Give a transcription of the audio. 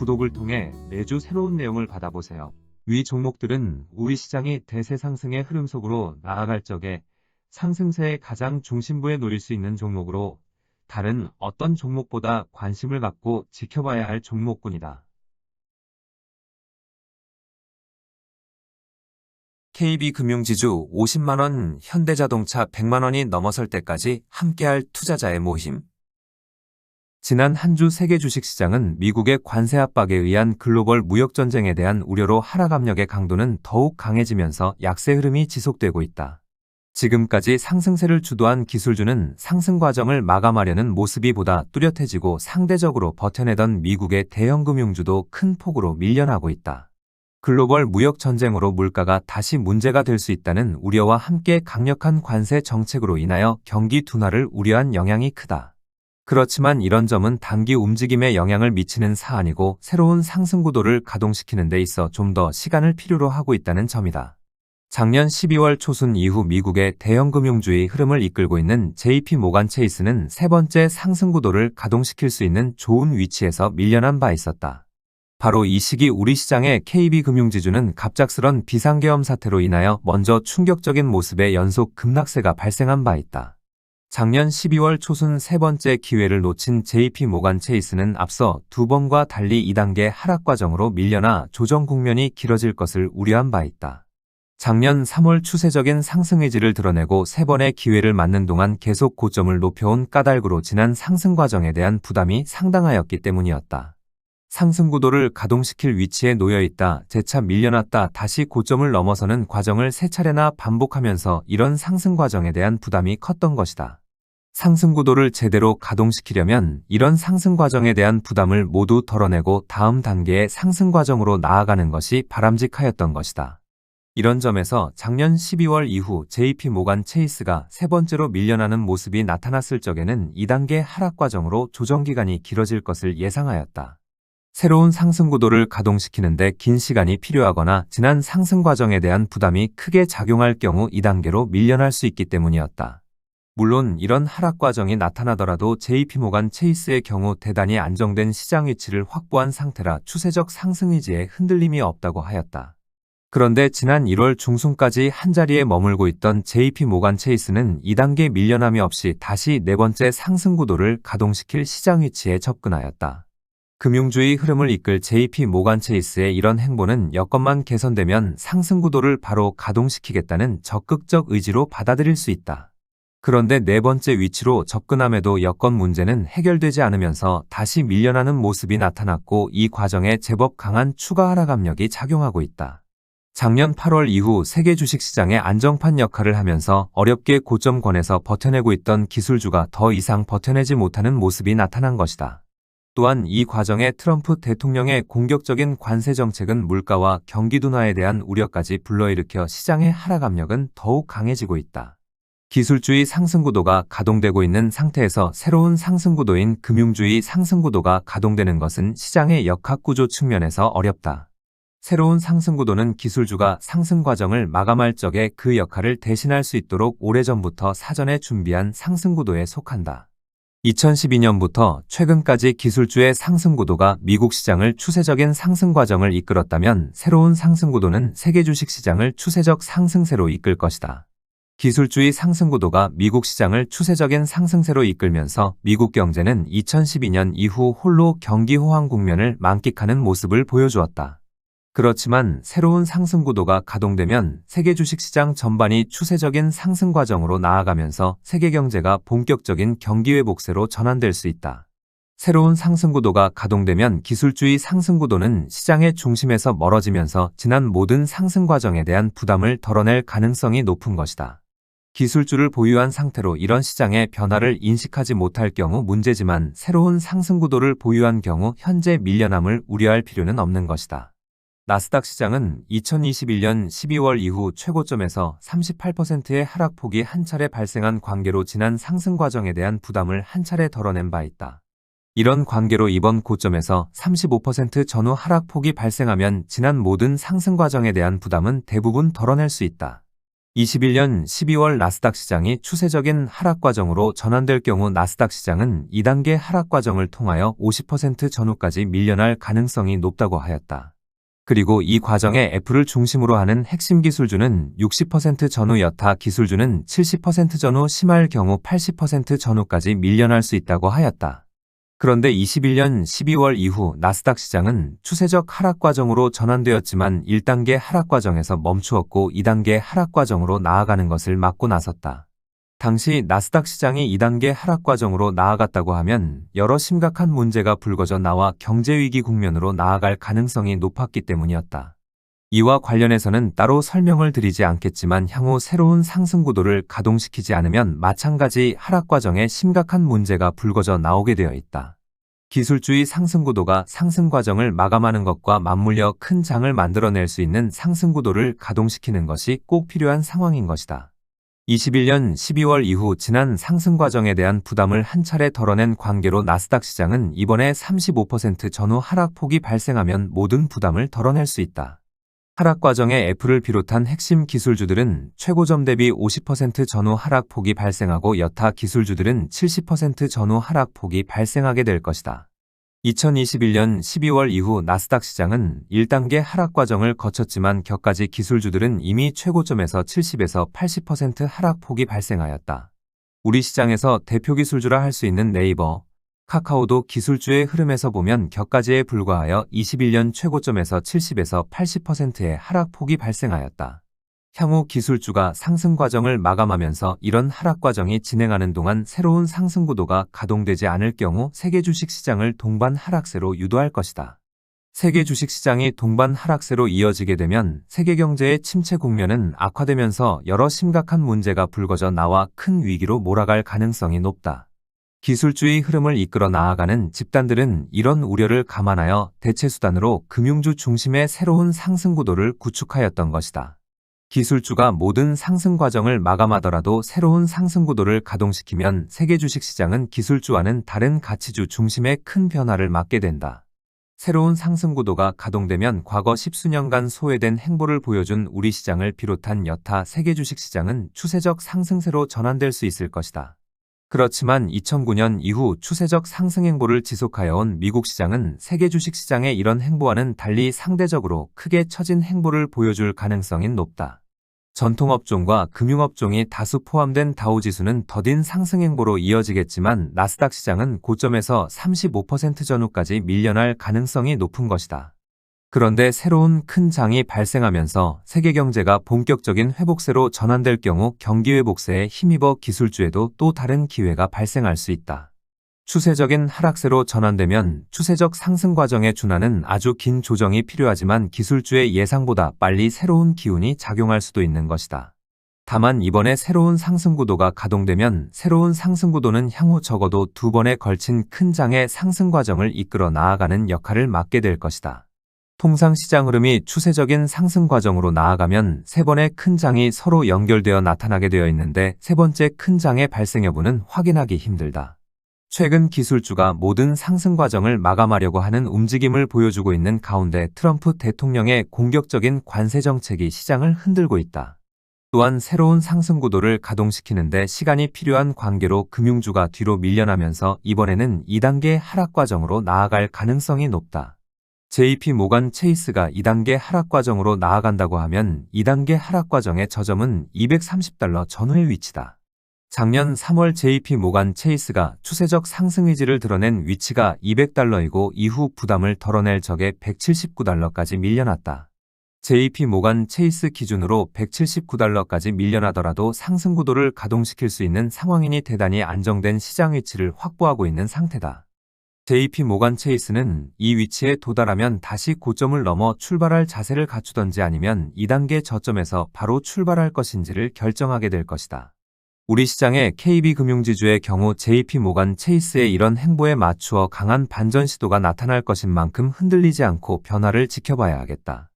구독을 통해 매주 새로운 내용을 받아보세요. 위 종목들은 우리 시장이 대세 상승의 흐름 속으로 나아갈 적에 상승세의 가장 중심부에 놓일 수 있는 종목으로 다른 어떤 종목보다 관심을 갖고 지켜봐야 할 종목군이다. KB금융지주 50만원, 현대자동차 100만원이 넘어설 때까지 함께할 투자자의 모임. 지난 한 주 세계 주식시장은 미국의 관세 압박에 의한 글로벌 무역전쟁에 대한 우려로 하락 압력의 강도는 더욱 강해지면서 약세 흐름이 지속되고 있다. 지금까지 상승세를 주도한 기술주는 상승 과정을 마감하려는 모습이 보다 뚜렷해지고 상대적으로 버텨내던 미국의 대형 금융주도 큰 폭으로 밀려나고 있다. 글로벌 무역 전쟁으로 물가가 다시 문제가 될 수 있다는 우려와 함께 강력한 관세 정책으로 인하여 경기 둔화를 우려한 영향이 크다. 그렇지만 이런 점은 단기 움직임에 영향을 미치는 사안이고 새로운 상승 구도를 가동시키는 데 있어 좀 더 시간을 필요로 하고 있다는 점이다. 작년 12월 초순 이후 미국의 대형 금융주의 흐름을 이끌고 있는 JP모간 체이스는 세 번째 상승 구도를 가동시킬 수 있는 좋은 위치에서 밀려난 바 있었다. 바로 이 시기 우리 시장의 KB금융지주는 갑작스런 비상계엄 사태로 인하여 먼저 충격적인 모습의 연속 급락세가 발생한 바 있다. 작년 12월 초순 세 번째 기회를 놓친 JP모간 체이스는 앞서 두 번과 달리 2단계 하락 과정으로 밀려나 조정 국면이 길어질 것을 우려한 바 있다. 작년 3월 추세적인 상승 의지를 드러내고 세 번의 기회를 맞는 동안 계속 고점을 높여온 까닭으로 지난 상승 과정에 대한 부담이 상당하였기 때문이었다. 상승 구도를 가동시킬 위치에 놓여있다, 재차 밀려났다, 다시 고점을 넘어서는 과정을 세 차례나 반복하면서 이런 상승 과정에 대한 부담이 컸던 것이다. 상승 구도를 제대로 가동시키려면 이런 상승 과정에 대한 부담을 모두 덜어내고 다음 단계의 상승 과정으로 나아가는 것이 바람직하였던 것이다. 이런 점에서 작년 12월 이후 JP모간 체이스가 세 번째로 밀려나는 모습이 나타났을 적에는 2단계 하락 과정으로 조정 기간이 길어질 것을 예상하였다. 새로운 상승 구도를 가동시키는데 긴 시간이 필요하거나 지난 상승 과정에 대한 부담이 크게 작용할 경우 2단계로 밀려날 수 있기 때문이었다. 물론 이런 하락 과정이 나타나더라도 JP모간 체이스의 경우 대단히 안정된 시장 위치를 확보한 상태라 추세적 상승 의지에 흔들림이 없다고 하였다. 그런데 지난 1월 중순까지 한자리에 머물고 있던 JP모간 체이스는 2단계 밀려남이 없이 다시 네 번째 상승 구도를 가동시킬 시장 위치에 접근하였다. 금융주의 흐름을 이끌 JP모간 체이스의 이런 행보는 여건만 개선되면 상승 구도를 바로 가동시키겠다는 적극적 의지로 받아들일 수 있다. 그런데 네 번째 위치로 접근함에도 여건 문제는 해결되지 않으면서 다시 밀려나는 모습이 나타났고 이 과정에 제법 강한 추가 하락 압력이 작용하고 있다. 작년 8월 이후 세계 주식시장의 안정판 역할을 하면서 어렵게 고점권에서 버텨내고 있던 기술주가 더 이상 버텨내지 못하는 모습이 나타난 것이다. 또한 이 과정에 트럼프 대통령의 공격적인 관세 정책은 물가와 경기 둔화에 대한 우려까지 불러일으켜 시장의 하락 압력은 더욱 강해지고 있다. 기술주의 상승구도가 가동되고 있는 상태에서 새로운 상승구도인 금융주의 상승구도가 가동되는 것은 시장의 역학구조 측면에서 어렵다. 새로운 상승구도는 기술주가 상승 과정을 마감할 적에 그 역할을 대신할 수 있도록 오래전부터 사전에 준비한 상승구도에 속한다. 2012년부터 최근까지 기술주의 상승구도가 미국 시장을 추세적인 상승 과정을 이끌었다면 새로운 상승구도는 세계 주식시장을 추세적 상승세로 이끌 것이다. 기술주의 상승구도가 미국 시장을 추세적인 상승세로 이끌면서 미국 경제는 2012년 이후 홀로 경기 호황 국면을 만끽하는 모습을 보여주었다. 그렇지만 새로운 상승구도가 가동되면 세계 주식시장 전반이 추세적인 상승 과정으로 나아가면서 세계 경제가 본격적인 경기 회복세로 전환될 수 있다. 새로운 상승구도가 가동되면 기술주의 상승구도는 시장의 중심에서 멀어지면서 지난 모든 상승 과정에 대한 부담을 덜어낼 가능성이 높은 것이다. 기술주를 보유한 상태로 이런 시장의 변화를 인식하지 못할 경우 문제지만 새로운 상승구도를 보유한 경우 현재 밀려남을 우려할 필요는 없는 것이다. 나스닥 시장은 2021년 12월 이후 최고점에서 38%의 하락폭이 한 차례 발생한 관계로 지난 상승 과정에 대한 부담을 한 차례 덜어낸 바 있다. 이런 관계로 이번 고점에서 35% 전후 하락폭이 발생하면 지난 모든 상승 과정에 대한 부담은 대부분 덜어낼 수 있다. 21년 12월 나스닥 시장이 추세적인 하락 과정으로 전환될 경우 나스닥 시장은 2단계 하락 과정을 통하여 50% 전후까지 밀려날 가능성이 높다고 하였다. 그리고 이 과정에 애플을 중심으로 하는 핵심 기술주는 60% 전후, 여타 기술주는 70% 전후, 심할 경우 80% 전후까지 밀려날 수 있다고 하였다. 그런데 21년 12월 이후 나스닥 시장은 추세적 하락 과정으로 전환되었지만 1단계 하락 과정에서 멈추었고 2단계 하락 과정으로 나아가는 것을 막고 나섰다. 당시 나스닥 시장이 2단계 하락 과정으로 나아갔다고 하면 여러 심각한 문제가 불거져 나와 경제위기 국면으로 나아갈 가능성이 높았기 때문이었다. 이와 관련해서는 따로 설명을 드리지 않겠지만 향후 새로운 상승 구도를 가동시키지 않으면 마찬가지 하락 과정에 심각한 문제가 불거져 나오게 되어 있다. 기술주의 상승 구도가 상승 과정을 마감하는 것과 맞물려 큰 장을 만들어낼 수 있는 상승 구도를 가동시키는 것이 꼭 필요한 상황인 것이다. 21년 12월 이후 지난 상승 과정에 대한 부담을 한 차례 덜어낸 관계로 나스닥 시장은 이번에 35% 전후 하락폭이 발생하면 모든 부담을 덜어낼 수 있다. 하락 과정에 애플을 비롯한 핵심 기술주들은 최고점 대비 50% 전후 하락폭이 발생하고 여타 기술주들은 70% 전후 하락폭이 발생하게 될 것이다. 2021년 12월 이후 나스닥 시장은 1단계 하락 과정을 거쳤지만 격가지 기술주들은 이미 최고점에서 70에서 80% 하락폭이 발생하였다. 우리 시장에서 대표 기술주라 할 수 있는 네이버, 카카오도 기술주의 흐름에서 보면 격가지에 불과하여 21년 최고점에서 70에서 80%의 하락폭이 발생하였다. 향후 기술주가 상승 과정을 마감하면서 이런 하락 과정이 진행하는 동안 새로운 상승 구도가 가동되지 않을 경우 세계 주식시장을 동반 하락세로 유도할 것이다. 세계 주식시장이 동반 하락세로 이어지게 되면 세계 경제의 침체 국면은 악화되면서 여러 심각한 문제가 불거져 나와 큰 위기로 몰아갈 가능성이 높다. 기술주의 흐름을 이끌어 나아가는 집단들은 이런 우려를 감안하여 대체수단으로 금융주 중심의 새로운 상승 구도를 구축하였던 것이다. 기술주가 모든 상승 과정을 마감하더라도 새로운 상승 구도를 가동시키면 세계 주식시장은 기술주와는 다른 가치주 중심의 큰 변화를 맞게 된다. 새로운 상승 구도가 가동되면 과거 10수년간 소외된 행보를 보여준 우리 시장을 비롯한 여타 세계 주식시장은 추세적 상승세로 전환될 수 있을 것이다. 그렇지만 2009년 이후 추세적 상승 행보를 지속하여온 미국 시장은 세계 주식시장의 이런 행보와는 달리 상대적으로 크게 처진 행보를 보여줄 가능성이 높다. 전통업종과 금융업종이 다수 포함된 다우지수는 더딘 상승 행보로 이어지겠지만 나스닥 시장은 고점에서 35% 전후까지 밀려날 가능성이 높은 것이다. 그런데 새로운 큰 장이 발생하면서 세계 경제가 본격적인 회복세로 전환될 경우 경기 회복세에 힘입어 기술주에도 또 다른 기회가 발생할 수 있다. 추세적인 하락세로 전환되면 추세적 상승 과정에 준하는 아주 긴 조정이 필요하지만 기술주의 예상보다 빨리 새로운 기운이 작용할 수도 있는 것이다. 다만 이번에 새로운 상승 구도가 가동되면 새로운 상승 구도는 향후 적어도 2번에 걸친 큰 장의 상승 과정을 이끌어 나아가는 역할을 맡게 될 것이다. 통상 시장 흐름이 추세적인 상승 과정으로 나아가면 3번의 큰 장이 서로 연결되어 나타나게 되어 있는데 3번째 큰 장의 발생 여부는 확인하기 힘들다. 최근 기술주가 모든 상승 과정을 마감하려고 하는 움직임을 보여주고 있는 가운데 트럼프 대통령의 공격적인 관세 정책이 시장을 흔들고 있다. 또한 새로운 상승 구도를 가동시키는데 시간이 필요한 관계로 금융주가 뒤로 밀려나면서 이번에는 2단계 하락 과정으로 나아갈 가능성이 높다. JP 모간 체이스가 2단계 하락 과정으로 나아간다고 하면 2단계 하락 과정의 저점은 $230 전후의 위치다. 작년 3월 JP 모간 체이스가 추세적 상승 의지를 드러낸 위치가 $200이고 이후 부담을 덜어낼 적에 $179까지 밀려났다. JP 모간 체이스 기준으로 $179까지 밀려나더라도 상승 구도를 가동시킬 수 있는 상황이니 대단히 안정된 시장 위치를 확보하고 있는 상태다. JP 모간 체이스는 이 위치에 도달하면 다시 고점을 넘어 출발할 자세를 갖추던지 아니면 2단계 저점에서 바로 출발할 것인지를 결정하게 될 것이다. 우리 시장의 KB금융지주의 경우 JP 모간 체이스의 이런 행보에 맞추어 강한 반전 시도가 나타날 것인 만큼 흔들리지 않고 변화를 지켜봐야 하겠다.